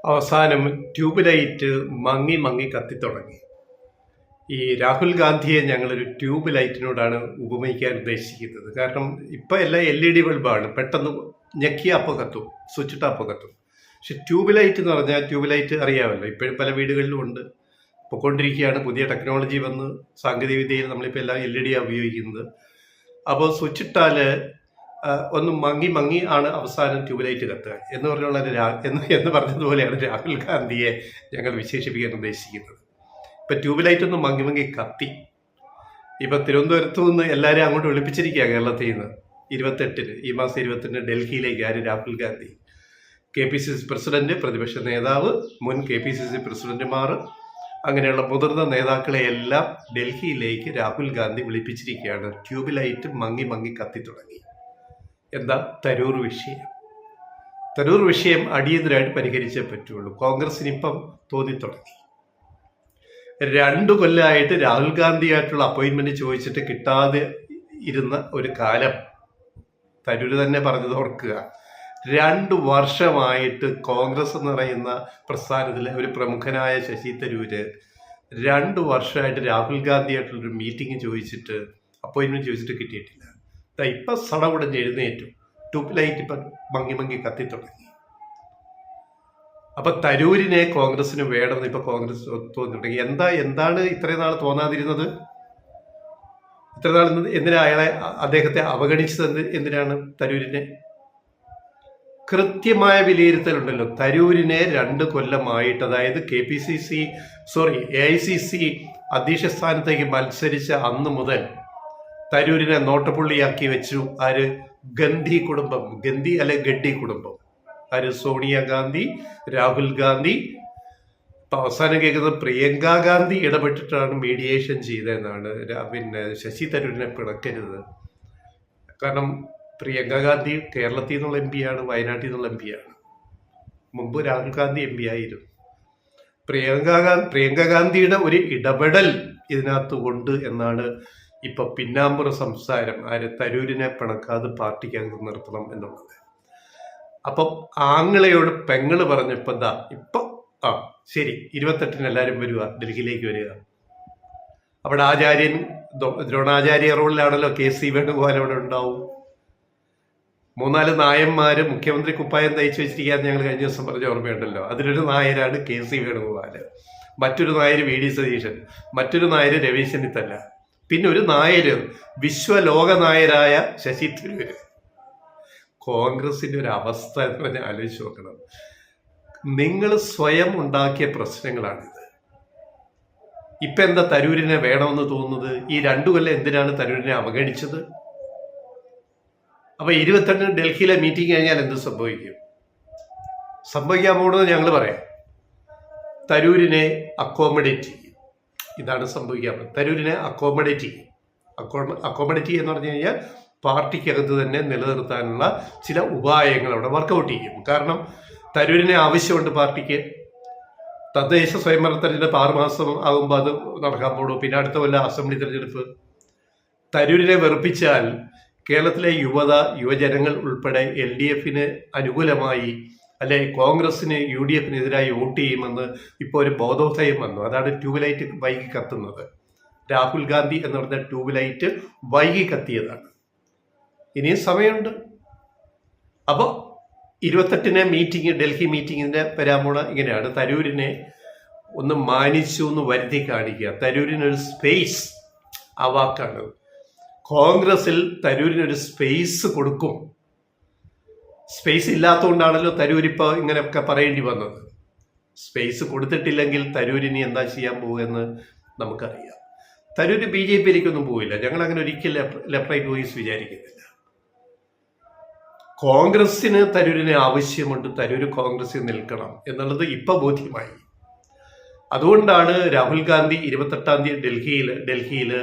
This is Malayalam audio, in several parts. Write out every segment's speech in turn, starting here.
അവസാനം ട്യൂബ് ലൈറ്റ് മങ്ങി മങ്ങി കത്തിത്തുടങ്ങി. ഈ രാഹുൽ ഗാന്ധിയെ ഞങ്ങളൊരു ട്യൂബ് ലൈറ്റിനോടാണ് ഉപമിക്കാൻ ഉദ്ദേശിക്കുന്നത്. കാരണം ഇപ്പം എല്ലാം LED ബൾബാണ്, പെട്ടെന്ന് ഞെക്കിയ അപ്പോൾ കത്തും, സ്വിച്ചിട്ട അപ്പോൾ കത്തും. പക്ഷെ ട്യൂബ് ലൈറ്റ് എന്ന് പറഞ്ഞാൽ, ട്യൂബ് ലൈറ്റ് അറിയാമല്ലോ, ഇപ്പോഴും പല വീടുകളിലും ഉണ്ട്, പൊയ്ക്കൊണ്ടിരിക്കുകയാണ്. പുതിയ ടെക്നോളജി വന്ന് സാങ്കേതിക വിദ്യയിൽ നമ്മളിപ്പോൾ എല്ലാം LED ആണ് ഉപയോഗിക്കുന്നത്. അപ്പോൾ സ്വിച്ചിട്ടാൽ ഒന്ന് മങ്ങി മങ്ങി ആണ് അവസാനം ട്യൂബ് ലൈറ്റ് കത്തുക എന്ന് പറഞ്ഞുള്ള എന്ന് പറഞ്ഞതുപോലെയാണ് രാഹുൽ ഗാന്ധിയെ ഞങ്ങൾ വിശേഷിപ്പിക്കാൻ ഉദ്ദേശിക്കുന്നത്. ഇപ്പം ട്യൂബ് ലൈറ്റ് ഒന്ന് മങ്ങി മങ്ങി കത്തി. ഇപ്പം തിരുവനന്തപുരത്തു നിന്ന് എല്ലാവരും അങ്ങോട്ട് വിളിപ്പിച്ചിരിക്കുക, കേരളത്തിൽ നിന്ന് 28-ന്, ഈ മാസം 28-ന് ഡൽഹിയിലേക്ക് ആര്? രാഹുൽ ഗാന്ധി. KPCC പ്രസിഡന്റ്, പ്രതിപക്ഷ നേതാവ്, മുൻ KPCC പ്രസിഡന്റുമാർ, അങ്ങനെയുള്ള മുതിർന്ന നേതാക്കളെ എല്ലാം ഡൽഹിയിലേക്ക് രാഹുൽ ഗാന്ധി വിളിപ്പിച്ചിരിക്കുകയാണ്. ട്യൂബ് ലൈറ്റ് മങ്ങി മങ്ങി കത്തി തുടങ്ങി. എന്താ? തരൂർ വിഷയം. തരൂർ വിഷയം അടിയന്തരമായിട്ട് പരിഹരിച്ചേ പറ്റുള്ളൂ. കോൺഗ്രസിനിപ്പം തോന്നിത്തുടങ്ങി. 2 കൊല്ലമായിട്ട് രാഹുൽ ഗാന്ധിയായിട്ടുള്ള അപ്പോയിന്റ്മെന്റ് ചോദിച്ചിട്ട് കിട്ടാതെ ഇരുന്ന ഒരു കാലം തരൂർ തന്നെ പറഞ്ഞത് ഓർക്കുക. 2 വർഷമായിട്ട് കോൺഗ്രസ് എന്ന് പറയുന്ന പ്രസ്ഥാനത്തിലെ ഒരു പ്രമുഖനായ ശശി തരൂര് 2 വർഷമായിട്ട് രാഹുൽ ഗാന്ധിയായിട്ടുള്ളൊരു മീറ്റിംഗ് ചോദിച്ചിട്ട്, അപ്പോയിന്റ്മെന്റ് ചോദിച്ചിട്ട് കിട്ടിയിട്ടില്ല. ഇപ്പം സടകുടഞ്ഞ് എഴുന്നേറ്റു. ട്യൂബ് ലൈറ്റ് ഇപ്പം മങ്ങി മങ്ങി കത്തിത്തുടങ്ങി. അപ്പൊ തരൂരിനെ കോൺഗ്രസിന് വേണമെന്ന് ഇപ്പൊ കോൺഗ്രസ് തോന്നിട്ടുണ്ടെങ്കിൽ എന്താണ് ഇത്രയും നാൾ തോന്നാതിരുന്നത്? ഇത്ര നാൾ എന്തിനാ അദ്ദേഹത്തെ അവഗണിച്ചത്? എന്തിനാണ് തരൂരിനെ? കൃത്യമായ വിലയിരുത്തലുണ്ടല്ലോ. തരൂരിനെ 2 കൊല്ലമായിട്ട്, അതായത് AICC അധ്യക്ഷ സ്ഥാനത്തേക്ക് മത്സരിച്ച അന്ന് മുതൽ തരൂരിനെ നോട്ടപ്പുള്ളിയാക്കി വെച്ചു. ആര്? ഗന്ധി കുടുംബം. ഗഡ്ഡി കുടുംബം. ആര്? സോണിയാഗാന്ധി, രാഹുൽ ഗാന്ധി. അവസാനം കേൾക്കുന്നത് പ്രിയങ്ക ഗാന്ധി ഇടപെട്ടിട്ടാണ് മീഡിയേഷൻ ചെയ്തതെന്നാണ്. പിന്നെ ശശി തരൂരിനെ പിണക്കരുത്. കാരണം പ്രിയങ്ക ഗാന്ധി കേരളത്തിൽ നിന്നുള്ള MP ആണ്, വയനാട്ടിൽ നിന്നുള്ള MP ആണ്. മുമ്പ് രാഹുൽ ഗാന്ധി MP ആയിരുന്നു. പ്രിയങ്ക ഗാന്ധിയുടെ ഒരു ഇടപെടൽ ഇതിനകത്ത് ഉണ്ട് എന്നാണ് ഇപ്പൊ പിന്നാമ്പുറ സംസാരം. ആര്? തരൂരിനെ പിണക്കാതെ പാർട്ടിക്കകത്ത് നിർത്തണം എന്നുള്ളത്. അപ്പം ആങ്ങളയോട് പെങ്ങള് പറഞ്ഞപ്പോ ഇപ്പൊ ശരി, 28-ന് എല്ലാവരും വരിക, ഡൽഹിയിലേക്ക് വരിക. അവിടെ ദ്രോണാചാര്യ റോളിലാണല്ലോ KC വേണുഗോപാൽ അവിടെ ഉണ്ടാവും. 3-4 നായന്മാര് മുഖ്യമന്ത്രി കുപ്പായം തയ്ച്ചു വെച്ചിരിക്കാന്ന് ഞങ്ങൾ കഴിഞ്ഞ ദിവസം പറഞ്ഞ ഓർമ്മയുണ്ടല്ലോ. അതിലൊരു നായരാണ് KC വേണുഗോപാല്, മറ്റൊരു നായര് VD സതീശൻ, മറ്റൊരു നായര് രമേശ് ചെന്നിത്തല, പിന്നെ ഒരു നായര് വിശ്വലോക നായരായ ശശി തരൂര്. കോൺഗ്രസിന്റെ ഒരു അവസ്ഥ എന്ന് പറഞ്ഞാൽ ആലോചിച്ച് നോക്കണം. നിങ്ങൾ സ്വയം ഉണ്ടാക്കിയ പ്രശ്നങ്ങളാണിത്. ഇപ്പൊ എന്താ തരൂരിനെ വേണമെന്ന് തോന്നുന്നത്? ഈ 2 കൊല്ലം എന്തിനാണ് തരൂരിനെ അവഗണിച്ചത്? അപ്പൊ 28-ന് ഡൽഹിയിലെ മീറ്റിംഗ് കഴിഞ്ഞാൽ എന്ത് സംഭവിക്കും? സംഭവിക്കാൻ പോകുന്നത് ഞങ്ങൾ പറയാം. തരൂരിനെ അക്കോമഡേറ്റ് ചെയ്യും. ഇതാണ് സംഭവിക്കാൻ പോകുന്നത്. തരൂരിനെ അക്കോമഡേറ്റ് ചെയ്യും. അക്കോമഡേറ്റ് എന്ന് പറഞ്ഞു കഴിഞ്ഞാൽ പാർട്ടിക്കകത്ത് തന്നെ നിലനിർത്താനുള്ള ചില ഉപായങ്ങൾ അവിടെ വർക്കൗട്ട് ചെയ്യും. കാരണം തരൂരിനെ ആവശ്യമുണ്ട് പാർട്ടിക്ക്. തദ്ദേശ സ്വയംഭരണ തെരഞ്ഞെടുപ്പ് 6 മാസം ആകുമ്പോൾ അത് നടക്കാൻ പോകും. പിന്നെ അടുത്ത കൊല്ലം അസംബ്ലി തെരഞ്ഞെടുപ്പ്. തരൂരിനെ വെറുപ്പിച്ചാൽ കേരളത്തിലെ യുവജനങ്ങൾ ഉൾപ്പെടെ LDFന് അനുകൂലമായി, അല്ലെ കോൺഗ്രസിന് UDFനെതിരായി വോട്ട് ചെയ്യുമെന്ന് ഇപ്പോൾ ഒരു ബോധോദയം വന്നു. അതാണ് ട്യൂബ് ലൈറ്റ് വൈകി കത്തുന്നത്. രാഹുൽ ഗാന്ധി എന്ന് പറഞ്ഞ ട്യൂബ് ലൈറ്റ് വൈകി കത്തിയതാണ്. ഇനിയും സമയമുണ്ട്. അപ്പോൾ 28-ന് മീറ്റിംഗ്, ഡൽഹി മീറ്റിങ്ങിന്റെ വരാമൂണ ഇങ്ങനെയാണ്. തരൂരിനെ ഒന്ന് മാനിച്ചു, ഒന്ന് വരുത്തി കാണിക്കുക. തരൂരിനൊരു സ്പേസ്, ആ വാക്കാണ്. കോൺഗ്രസിൽ തരൂരിനൊരു സ്പേസ് കൊടുക്കും. സ്പേസ് ഇല്ലാത്തതുകൊണ്ടാണല്ലോ തരൂർ ഇപ്പോൾ ഇങ്ങനെയൊക്കെ പറയേണ്ടി വന്നത്. സ്പേസ് കൊടുത്തിട്ടില്ലെങ്കിൽ തരൂരിനി എന്താ ചെയ്യാൻ പോകുമെന്ന് നമുക്കറിയാം. തരൂർ BJPയിലേക്കൊന്നും പോവില്ല. ഞങ്ങൾ അങ്ങനെ ഒരിക്കലും ലെഫ്റ്റ് റൈറ്റ് വോയിസ് വിചാരിക്കുന്നില്ല. കോൺഗ്രസിന് തരൂരിനെ ആവശ്യമുണ്ട്. തരൂർ കോൺഗ്രസിൽ നിൽക്കണം എന്നുള്ളത് ഇപ്പൊ ബോധ്യമായി. അതുകൊണ്ടാണ് രാഹുൽ ഗാന്ധി 28-ാം തീയതി ഡൽഹിയിൽ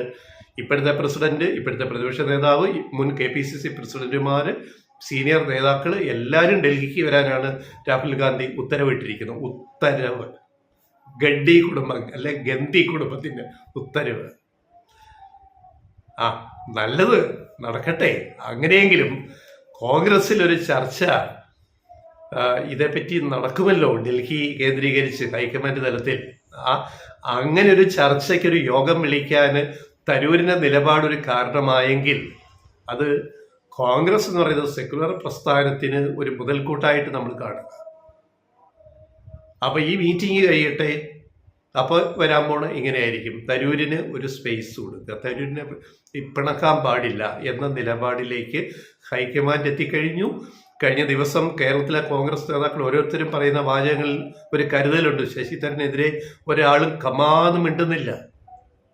ഇപ്പോഴത്തെ പ്രസിഡന്റ്, ഇപ്പോഴത്തെ പ്രതിപക്ഷ നേതാവ്, മുൻ KPCC പ്രസിഡന്റുമാര്, സീനിയർ നേതാക്കൾ എല്ലാവരും ഡൽഹിക്ക് വരാനാണ് രാഹുൽ ഗാന്ധി ഉത്തരവിട്ടിരിക്കുന്നത്. ഉത്തരവ്. ഗഡ്ഡി കുടുംബം അല്ലെ ഗന്ധി കുടുംബത്തിന്റെ ഉത്തരവ്. നല്ലത് നടക്കട്ടെ. അങ്ങനെയെങ്കിലും കോൺഗ്രസിൽ ഒരു ചർച്ച ഇതേപ്പറ്റി നടക്കുമല്ലോ ഡൽഹി കേന്ദ്രീകരിച്ച് ഹൈക്കമാൻഡ് തലത്തിൽ. അങ്ങനെ ഒരു ചർച്ചയ്ക്കൊരു യോഗം വിളിക്കാൻ തരൂരിൻ്റെ നിലപാടൊരു കാരണമായെങ്കിൽ അത് കോൺഗ്രസ് എന്ന് പറയുന്നത് സെക്യുലർ പ്രസ്ഥാനത്തിന് ഒരു മുതൽക്കൂട്ടായിട്ട് നമ്മൾ കാണുക. അപ്പോൾ ഈ മീറ്റിംഗ് കഴിയട്ടെ, അപ്പോൾ വരാൻ പോണ ഇങ്ങനെയായിരിക്കും. തരൂരിന് ഒരു സ്പേസ് കൊടുക്കുക, തരൂരിനെ പിണക്കാൻ പാടില്ല എന്ന നിലപാടിലേക്ക് ഹൈക്കമാൻഡ് എത്തിക്കഴിഞ്ഞു. കഴിഞ്ഞ ദിവസം കേരളത്തിലെ കോൺഗ്രസ് നേതാക്കൾ ഓരോരുത്തരും പറയുന്ന വാചകങ്ങളിൽ ഒരു കരുതലുണ്ട്. ശശി തരൂരിനെതിരെ ഒരാളും കമാന്ന് മിണ്ടുന്നില്ല.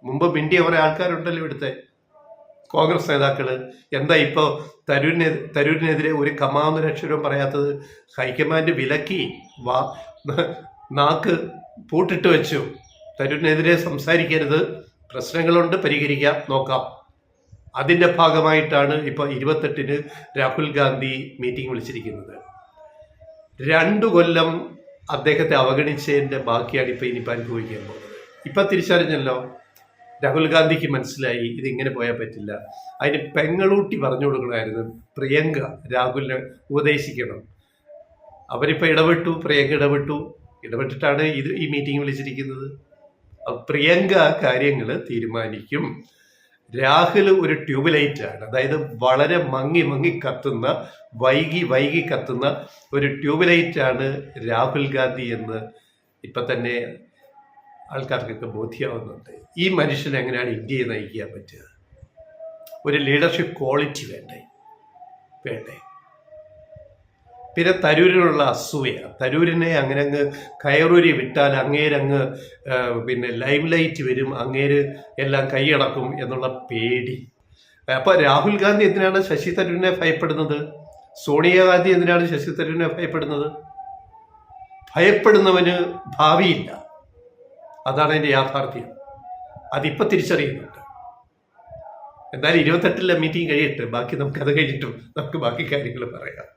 മുമ്പ് മിണ്ടിയ കുറേ ആൾക്കാരുണ്ടല്ലോ ഇവിടുത്തെ കോൺഗ്രസ് നേതാക്കൾ. എന്താ ഇപ്പോൾ തരൂരിനെതിരെ ഒരു കമാന്നൊരക്ഷരവും പറയാത്തത്? ഹൈക്കമാൻഡ് വിലക്കി നാക്ക് പൂട്ടിട്ട് വെച്ചു. തരൂരിനെതിരെ സംസാരിക്കരുത്, പ്രശ്നങ്ങളുണ്ട്, പരിഹരിക്കാം, നോക്കാം. അതിൻ്റെ ഭാഗമായിട്ടാണ് ഇപ്പോൾ 28-ന് രാഹുൽ ഗാന്ധി മീറ്റിംഗ് വിളിച്ചിരിക്കുന്നത്. 2 കൊല്ലം അദ്ദേഹത്തെ അവഗണിച്ചതിൻ്റെ ബാക്കിയാണ് ഇപ്പോൾ ഇനിയിപ്പോൾ അനുഭവിക്കാൻ പോകുന്നത്. ഇപ്പം തിരിച്ചറിഞ്ഞല്ലോ, രാഹുൽ ഗാന്ധിക്ക് മനസ്സിലായി ഇതിങ്ങനെ പോയാൽ പറ്റില്ല. അതിന് പെങ്ങളൂട്ടി പറഞ്ഞു കൊടുക്കണമായിരുന്നു. പ്രിയങ്ക രാഹുലിനെ ഉപദേശിക്കണം. അവരിപ്പോൾ ഇടപെട്ടു, പ്രിയങ്ക ഇടപെട്ടിട്ടാണ് ഈ മീറ്റിംഗ് വിളിച്ചിരിക്കുന്നത്. പ്രിയങ്ക കാര്യങ്ങൾ തീരുമാനിക്കും. രാഹുൽ ഒരു ട്യൂബ്ലൈറ്റാണ്, അതായത് വളരെ മങ്ങി കത്തുന്ന, വൈകി കത്തുന്ന ഒരു ട്യൂബ്ലൈറ്റാണ് രാഹുൽ ഗാന്ധി എന്ന് ഇപ്പം തന്നെ ആൾക്കാർക്കൊക്കെ ബോധ്യമാവുന്നുണ്ട്. ഈ മനുഷ്യൻ എങ്ങനെയാണ് ഇന്ത്യയെ നയിക്കാൻ പറ്റുക? ഒരു ലീഡർഷിപ്പ് ക്വാളിറ്റി വേണ്ടേ? പിന്നെ തരൂരിനുള്ള അസൂയ, തരൂരിനെ അങ്ങനെ അങ്ങ് കയറൂരി വിട്ടാൽ അങ്ങേരങ്ങ് പിന്നെ ലൈം ലൈറ്റ് വരും, അങ്ങേര് എല്ലാം കൈയടക്കും എന്നുള്ള പേടി. അപ്പോൾ രാഹുൽ ഗാന്ധി എന്തിനാണ് ശശി തരൂരിനെ ഭയപ്പെടുന്നത്? സോണിയാഗാന്ധി എന്തിനാണ് ശശി തരൂരിനെ ഭയപ്പെടുന്നത്? ഭയപ്പെടുന്നവന് ഭാവിയില്ല, അതാണ് അതിൻ്റെ യാഥാർത്ഥ്യം. അതിപ്പോൾ തിരിച്ചറിയുന്നുണ്ട്. എന്നാലും 28-ലെ മീറ്റിംഗ് കഴിയട്ടെ, ബാക്കി നമുക്കത് കഴിഞ്ഞിട്ടും നമുക്ക് ബാക്കി കാര്യങ്ങൾ പറയാം.